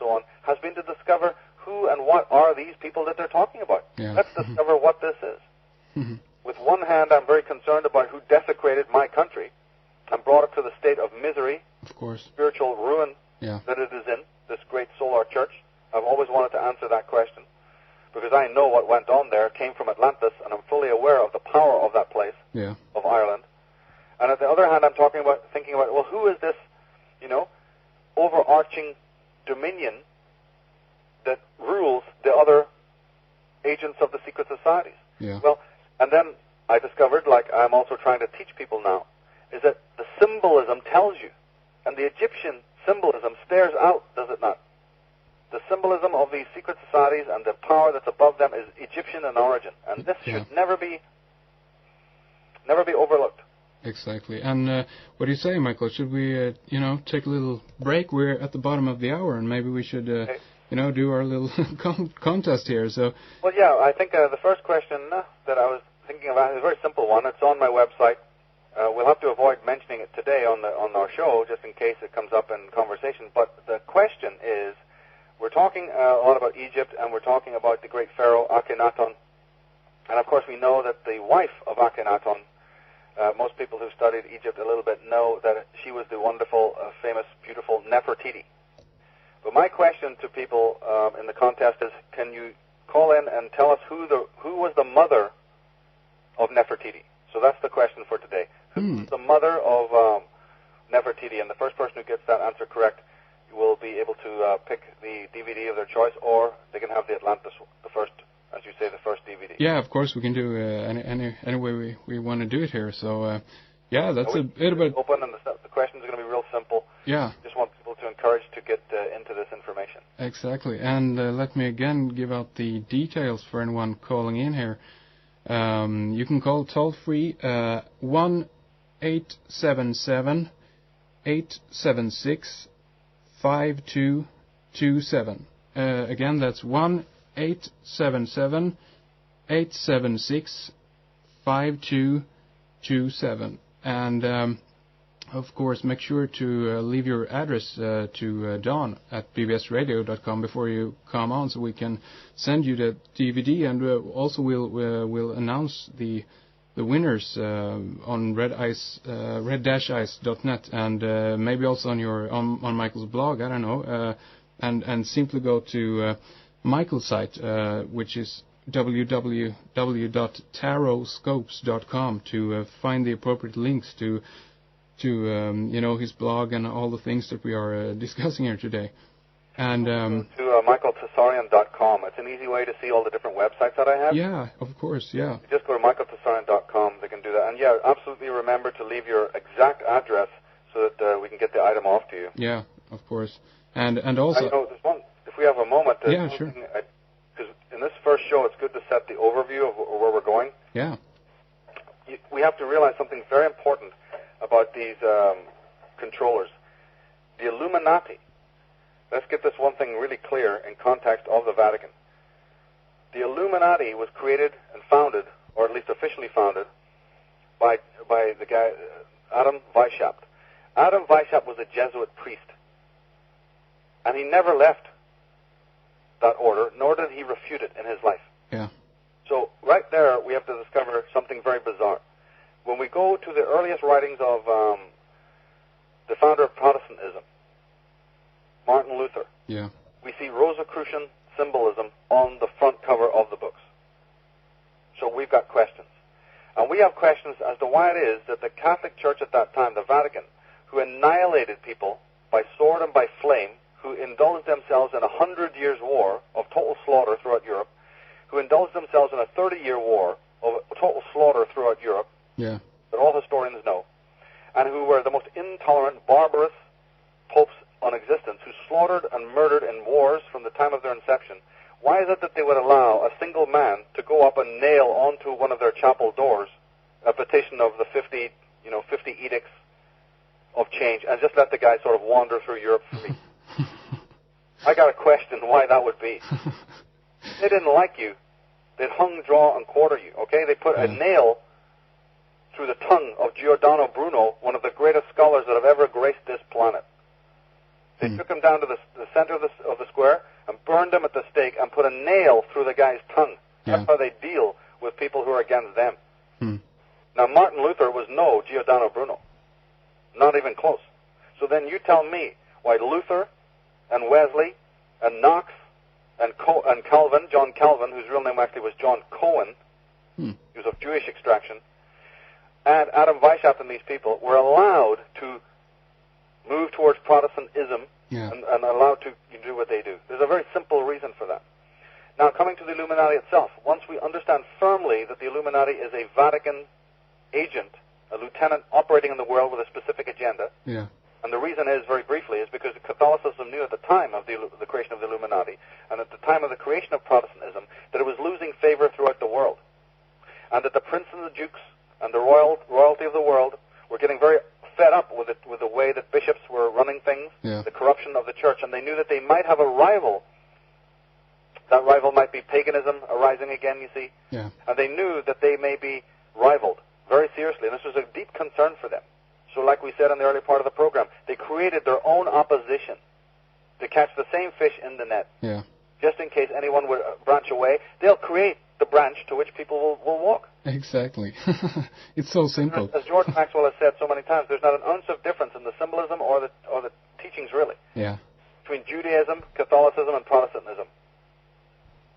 so on, has been to discover who and what are these people that they're talking about. Yeah. Let's discover what this is. With one hand, I'm very concerned about who desecrated my country and brought it to the state of misery, of course, spiritual ruin that it is in, this great solar church. I've always wanted to answer that question because I know what went on there came from Atlantis, and I'm fully aware of the power of that place, of Ireland. And at the other hand, I'm thinking about, well, who is this, overarching dominion that rules the other agents of the secret societies? Yeah. Well, and then I discovered, like I'm also trying to teach people now, is that the symbolism tells you, and the Egyptian symbolism stares out, does it not? The symbolism of these secret societies and the power that's above them is Egyptian in origin, and this should never be overlooked. Exactly. And what do you say, Michael? Should we, take a little break? We're at the bottom of the hour, and maybe we should, do our little contest here. So. Well, yeah, I think the first question that I was thinking about is a very simple one. It's on my website. We'll have to avoid mentioning it today on our show, just in case it comes up in conversation. But the question is, we're talking a lot about Egypt, and we're talking about the great pharaoh Akhenaten. And of course, we know that the wife of Akhenaten, most people who studied Egypt a little bit know that she was the wonderful, famous, beautiful Nefertiti. But my question to people in the contest is, can you call in and tell us who was the mother of Nefertiti? So that's the question for today. Who's the mother of Nefertiti? And the first person who gets that answer correct will be able to pick the DVD of their choice, or they can have the Atlantis, the first, as you say, the first DVD. Yeah, of course, we can do any way we want to do it here. So, that's a bit about... Open, and the questions are going to be real simple. Yeah. Just want people to encourage to get into this information. Exactly. And let me again give out the details for anyone calling in here. You can call toll-free 1-877-876-5227. Again, that's 1-877-876-5227. And, of course, make sure to leave your address to Don at bbsradio.com before you come on, so we can send you the DVD, and also we'll announce the winners on red-ice.net, and maybe also on Michael's blog. I don't know, and simply go to Michael's site, which is www.taroscopes.com to find the appropriate links to his blog and all the things that we are discussing here today. And to michaeltsarion.com. It's an easy way to see all the different websites that I have. Yeah, of course, yeah. You just go to michaeltsarion.com. They can do that. And yeah, absolutely remember to leave your exact address so that we can get the item off to you. Yeah, of course. And also... there's one, if we have a moment... Yeah, sure. Because in this first show, it's good to set the overview of where we're going. Yeah. We have to realize something very important about these controllers. The Illuminati. Let's get this one thing really clear in context of the Vatican. The Illuminati was created and founded, or at least officially founded, by the guy Adam Weishaupt. Adam Weishaupt was a Jesuit priest, and he never left that order, nor did he refute it in his life. Yeah. So right there, we have to discover something very bizarre. When we go to the earliest writings of the founder of Protestantism, Martin Luther, we see Rosicrucian symbolism on the front cover of the books. So we've got questions. And we have questions as to why it is that the Catholic Church at that time, the Vatican, who annihilated people by sword and by flame, who indulged themselves in 100 years' war of total slaughter throughout Europe, who indulged themselves in a 30-year war of total slaughter throughout Europe, that all historians know, and who were the most intolerant, barbarous popes on existence, who slaughtered and murdered in wars from the time of their inception. Why is it that they would allow a single man to go up and nail onto one of their chapel doors a petition of the 50 edicts of change, and just let the guy sort of wander through Europe free? I got a question why that would be. They didn't like you. They'd hung, draw, and quarter you, okay? They put a nail through the tongue of Giordano Bruno, one of the greatest scholars that have ever graced this planet. They took him down to the center of the square and burned him at the stake and put a nail through the guy's tongue. That's how they deal with people who are against them. Now, Martin Luther was no Giordano Bruno. Not even close. So then you tell me why Luther and Wesley and Knox and Calvin, John Calvin, whose real name actually was John Cohen, he was of Jewish extraction, and Adam Weishaupt and these people were allowed to move towards Protestantism and allowed to do what they do. There's a very simple reason for that. Now, coming to the Illuminati itself, once we understand firmly that the Illuminati is a Vatican agent, a lieutenant operating in the world with a specific agenda, and the reason is, very briefly, is because Catholicism knew at the time of the creation of the Illuminati, and at the time of the creation of Protestantism, that it was losing favor throughout the world, and that the prince and the dukes and the royalty of the world were getting very fed up with the way that bishops were running things, the corruption of the church, and they knew that they might have a rival. That rival might be paganism arising again, you see, and they knew that they may be rivaled very seriously, and this was a deep concern for them. So like we said in the early part of the program, they created their own opposition to catch the same fish in the net. Just in case anyone would branch away, they'll create the branch to which people will walk. Exactly. It's so simple. As George Maxwell has said so many times, there's not an ounce of difference in the symbolism or the teachings, really, between Judaism, Catholicism, and Protestantism.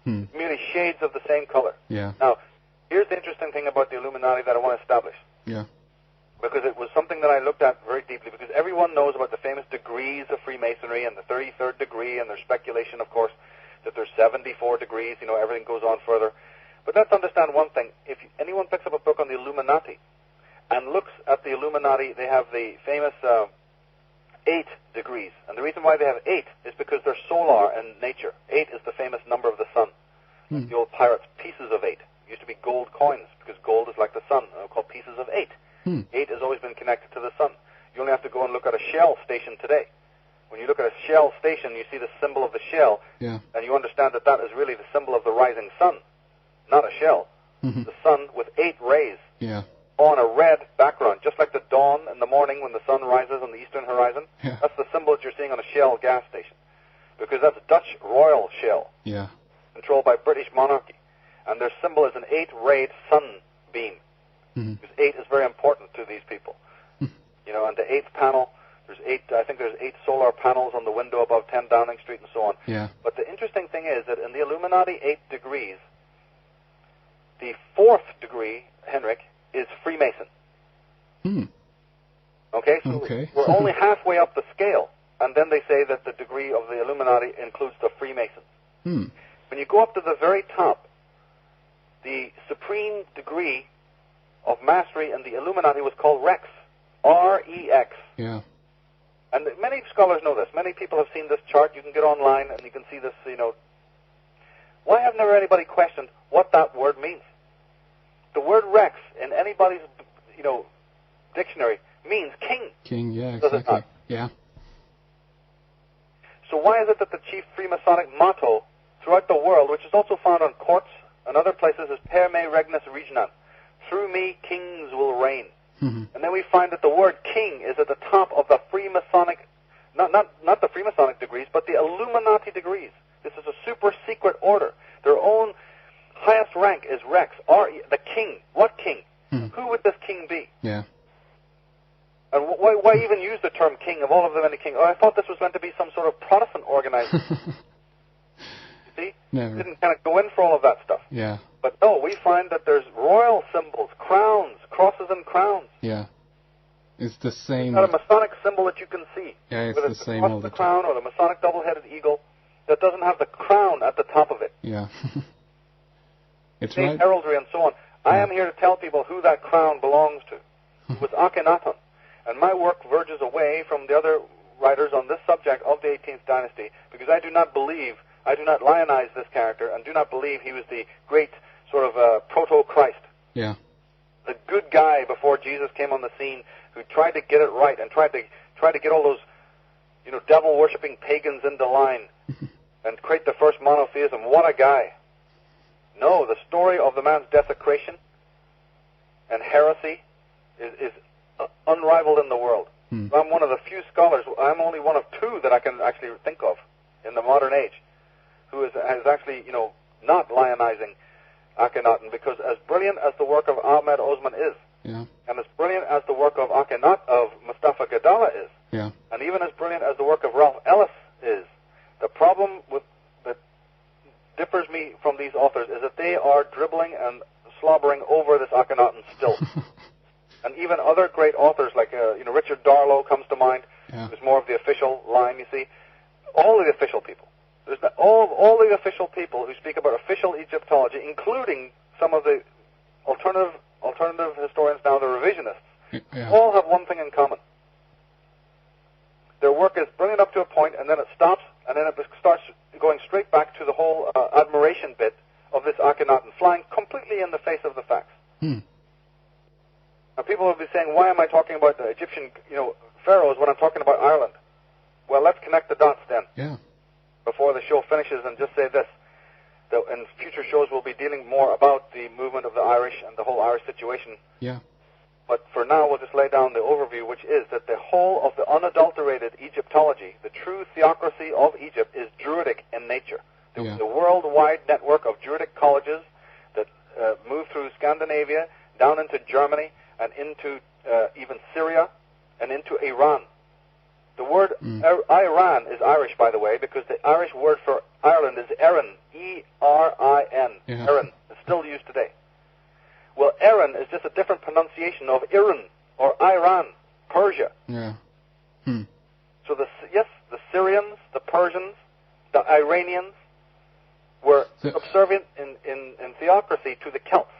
Merely shades of the same color. Now, here's the interesting thing about the Illuminati that I want to establish. Because it was something that I looked at very deeply, because everyone knows about the famous degrees of Freemasonry and the 33rd degree, and there's speculation, of course, that there's 74 degrees, everything goes on further. But let's understand one thing. If anyone picks up a book on the Illuminati and looks at the Illuminati, they have the famous 8 degrees. And the reason why they have 8 is because they're solar in nature. 8 is the famous number of the sun. Like the old pirates, pieces of 8. It used to be gold coins, because gold is like the sun, called pieces of 8. 8 has always been connected to the sun. You only have to go and look at a Shell station today. When you look at a Shell station, you see the symbol of the shell, and you understand that that is really the symbol of the rising sun, not a shell. The sun with 8 rays on a red background, just like the dawn in the morning when the sun rises on the eastern horizon. That's the symbol that you're seeing on a Shell gas station, because that's Dutch Royal Shell, controlled by British monarchy, and their symbol is an 8-rayed sunbeam. Because 8 is very important to these people. And the 8th panel, I think there's 8 solar panels on the window above 10 Downing Street and so on. But the interesting thing is that in the Illuminati 8 degrees, the 4th degree, Henrik, is Freemason. Okay, so we're only halfway up the scale, and then they say that the degree of the Illuminati includes the Freemasons. When you go up to the very top, the supreme degree of mastery in the Illuminati was called Rex, R-E-X. And many scholars know this. Many people have seen this chart. You can get online and you can see this, Why have never anybody questioned what that word means? The word Rex in anybody's, dictionary means king. King, yeah, does exactly. It not? So why is it that the chief Freemasonic motto throughout the world, which is also found on courts and other places, is Per me regnus regnant? Through me, kings will reign. And then we find that the word king is at the top of the Freemasonic, not the Freemasonic degrees, but the Illuminati degrees. This is a super secret order. Their own highest rank is Rex, the king. What king? Who would this king be? And why even use the term king of all of the many kings? Oh, I thought this was meant to be some sort of Protestant organization. You see? Didn't kind of go in for all of that stuff. But no, we find that there's royal symbols, crowns, crosses and crowns. It's the same. It's not a Masonic symbol that you can see. It's whether the it's same all the time. Crown or the Masonic double-headed eagle that doesn't have the crown at the top of it. It's same right. heraldry and so on. I am here to tell people who that crown belongs to. It was Akhenaten. And my work verges away from the other writers on this subject of the 18th dynasty, because I do not lionize this character and do not believe he was the great sort of proto-Christ. The good guy before Jesus came on the scene, who tried to get it right and tried to get all those, devil-worshipping pagans into line and create the first monotheism. What a guy. No, the story of the man's desecration and heresy is unrivaled in the world. I'm one of the few scholars, I'm only one of two that I can actually think of in the modern age who is actually, not lionizing Akhenaten, because as brilliant as the work of Ahmed Osman is, and as brilliant as the work of Mustafa Gadala is, and even as brilliant as the work of Ralph Ellis is, the problem that differs me from these authors is that they are dribbling and slobbering over this Akhenaten still. And even other great authors like Richard Darlow comes to mind, who's more of the official line, you see. All of the official people. All the official people who speak about official Egyptology, including some of the alternative historians now, the revisionists, all have one thing in common. Their work is brilliant up to a point, and then it stops, and then it starts going straight back to the whole admiration bit of this Akhenaten, flying completely in the face of the facts. Now, people will be saying, why am I talking about the Egyptian, pharaohs when I'm talking about Ireland? Well, let's connect the dots then. Before the show finishes, and just say this: that in future shows we'll be dealing more about the movement of the Irish and the whole Irish situation. But for now, we'll just lay down the overview, which is that the whole of the unadulterated Egyptology, the true theocracy of Egypt, is Druidic in nature. The worldwide network of Druidic colleges that move through Scandinavia, down into Germany, and into even Syria, and into Iran. The word Iran is Irish, by the way, because the Irish word for Ireland is Erin, E-R-I-N. Erin is still used today. Well, Erin is just a different pronunciation of Iran or Iran, Persia. So the Syrians, the Persians, the Iranians were subservient in theocracy to the Celts.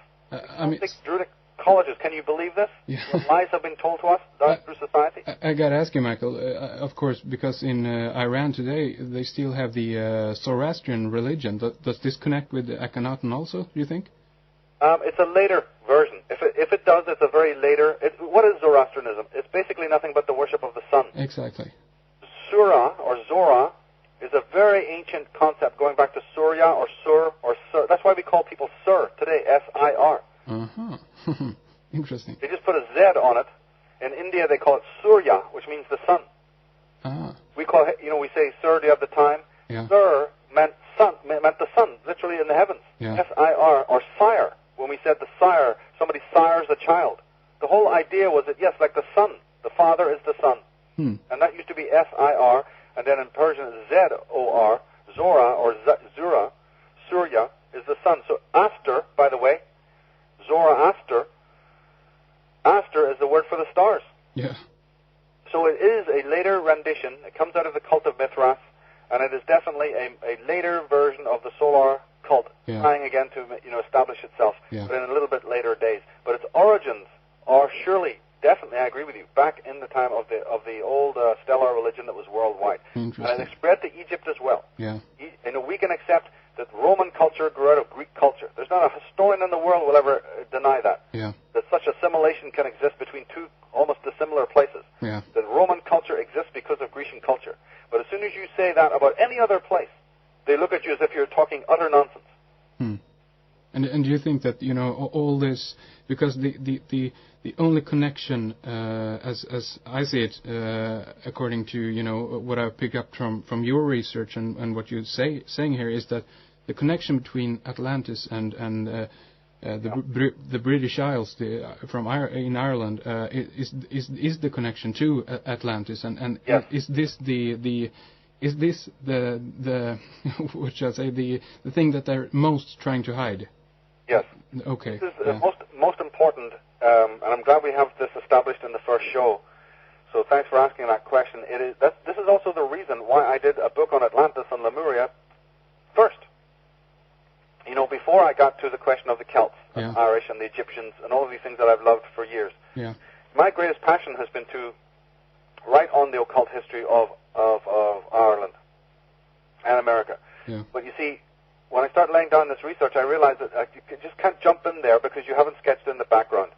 Druidic colleges. Can you believe this? What lies have been told to us through society? I got to ask you, Michael, of course, because in Iran today, they still have the Zoroastrian religion. Does this connect with Akhenaten also, do you think? It's a later version. If it does, it's a very later... what is Zoroastrianism? It's basically nothing but the worship of the sun. Exactly. Surah, or Zora, is a very ancient concept going back to Surya or Sur or Sir. That's why we call people Sir today, S-I-R. Interesting. They just put a Z on it. In India, they call it Surya, which means the sun. We call it, we say, Sir, do you have the time? Sir meant the sun, literally in the heavens. S-I-R, or sire. When we said the sire, somebody sires a child. The whole idea was that, yes, like the sun, the father is the sun. And that used to be S-I-R, and then in Persian, Z-O-R, Zora, or Zura, Surya, is the sun. So after, by the way, Zoroaster, Aster is the word for the stars. So it is a later rendition. It comes out of the cult of Mithras, and it is definitely a later version of the solar cult, trying again to establish itself, but in a little bit later days. But its origins are surely, definitely, I agree with you, back in the time of the old stellar religion that was worldwide, and it spread to Egypt as well. We can accept that Roman culture grew out of Greek culture. There's not a historian in the world will ever deny that. That such assimilation can exist between two almost dissimilar places. That Roman culture exists because of Grecian culture. But as soon as you say that about any other place, they look at you as if you're talking utter nonsense. And do you think that all this, because the only connection, as I see it, according to what I pick up from your research and what you're saying here, is that the connection between Atlantis and the British Isles in Ireland is the connection to Atlantis, and is this the what shall I say, the thing that they're most trying to hide? Yes. Okay. This is most important, and I'm glad we have this established in the first show. So thanks for asking that question. This is also the reason why I did a book on Atlantis and Lemuria first. Before I got to the question of the Celts, and Irish, and the Egyptians, and all of these things that I've loved for years. My greatest passion has been to write on the occult history of Ireland and America. But you see, when I started laying down this research, I realized that you just can't jump in there because you haven't sketched in the background.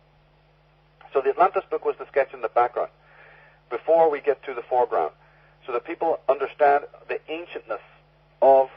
So the Atlantis book was the sketch in the background before we get to the foreground, so that people understand the ancientness of